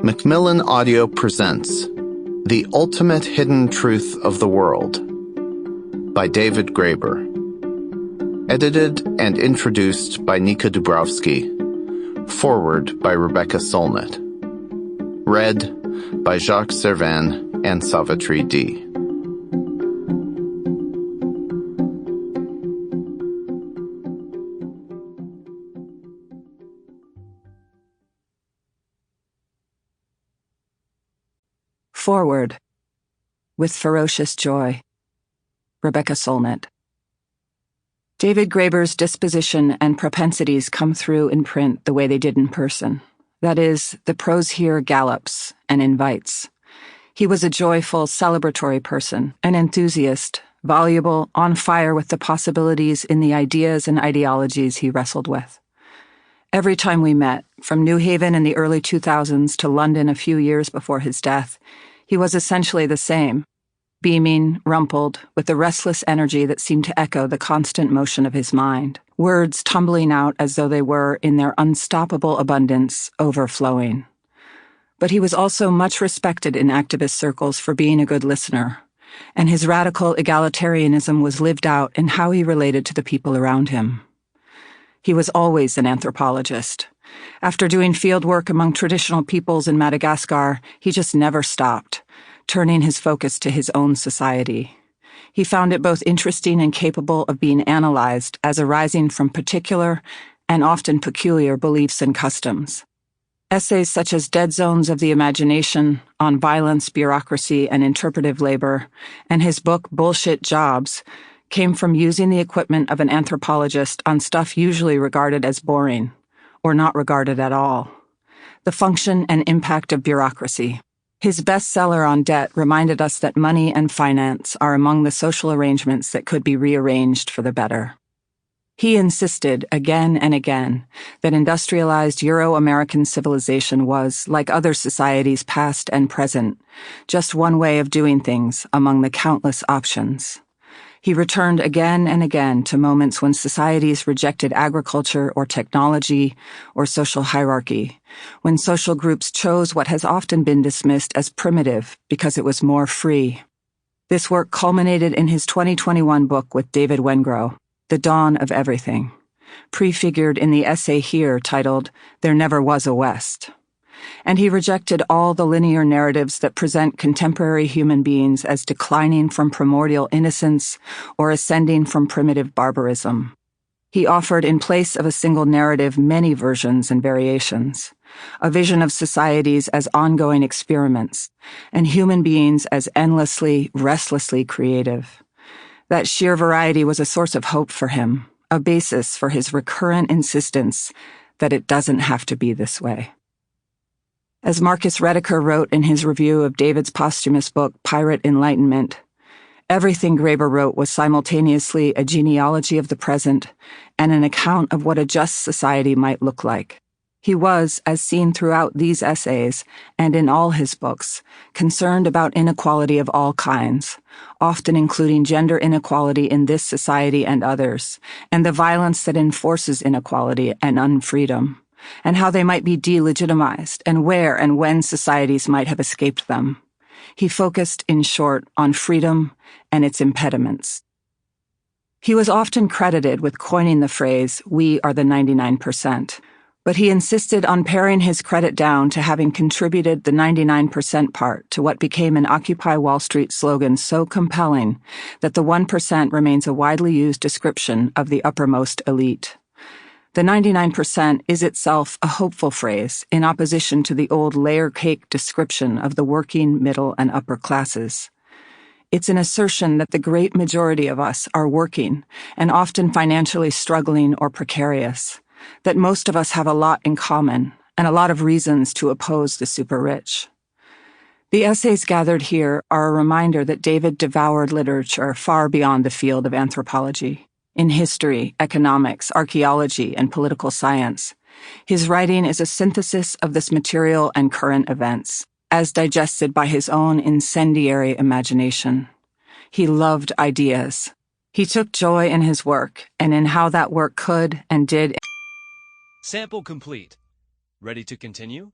Macmillan Audio presents The Ultimate Hidden Truth of the World by David Graeber. Edited and introduced by Nika Dubrovsky. Forward by Rebecca Solnit. Read by Jacques Servin and Savitri D. Forward, with ferocious joy. Rebecca Solnit. David Graeber's disposition and propensities come through in print the way they did in person. That is, the prose here gallops and invites. He was a joyful, celebratory person, an enthusiast, voluble, on fire with the possibilities in the ideas and ideologies he wrestled with. Every time we met, from New Haven in the early 2000s to London a few years before his death, he was essentially the same, beaming, rumpled, with the restless energy that seemed to echo the constant motion of his mind, words tumbling out as though they were, in their unstoppable abundance, overflowing. But he was also much respected in activist circles for being a good listener, and his radical egalitarianism was lived out in how he related to the people around him. He was always an anthropologist. After doing field work among traditional peoples in Madagascar, he just never stopped, turning his focus to his own society. He found it both interesting and capable of being analyzed as arising from particular and often peculiar beliefs and customs. Essays such as Dead Zones of the Imagination, on violence, bureaucracy, and interpretive labor, and his book Bullshit Jobs, came from using the equipment of an anthropologist on stuff usually regarded as boring, or not regarded at all. The function and impact of bureaucracy. His bestseller on debt reminded us that money and finance are among the social arrangements that could be rearranged for the better. He insisted again and again that industrialized Euro-American civilization was, like other societies past and present, just one way of doing things among the countless options. He returned again and again to moments when societies rejected agriculture or technology or social hierarchy, when social groups chose what has often been dismissed as primitive because it was more free. This work culminated in his 2021 book with David Wengrow, The Dawn of Everything, prefigured in the essay here titled There Never Was a West. And he rejected all the linear narratives that present contemporary human beings as declining from primordial innocence or ascending from primitive barbarism. He offered in place of a single narrative many versions and variations, a vision of societies as ongoing experiments, and human beings as endlessly, restlessly creative. That sheer variety was a source of hope for him, a basis for his recurrent insistence that it doesn't have to be this way. As Marcus Rediker wrote in his review of David's posthumous book, Pirate Enlightenment, everything Graeber wrote was simultaneously a genealogy of the present and an account of what a just society might look like. He was, as seen throughout these essays and in all his books, concerned about inequality of all kinds, often including gender inequality in this society and others, and the violence that enforces inequality and unfreedom, and how they might be delegitimized, and where and when societies might have escaped them. He focused, in short, on freedom and its impediments. He was often credited with coining the phrase, "We are the 99%, but he insisted on paring his credit down to having contributed the 99% part to what became an Occupy Wall Street slogan so compelling that the 1% remains a widely used description of the uppermost elite. The 99% is itself a hopeful phrase in opposition to the old layer cake description of the working, middle, and upper classes. It's an assertion that the great majority of us are working and often financially struggling or precarious, that most of us have a lot in common and a lot of reasons to oppose the super-rich. The essays gathered here are a reminder that David devoured literature far beyond the field of anthropology. In history, economics, archaeology, and political science, his writing is a synthesis of this material and current events, as digested by his own incendiary imagination. He loved ideas. He took joy in his work and in how that work could and did. Sample complete. Ready to continue?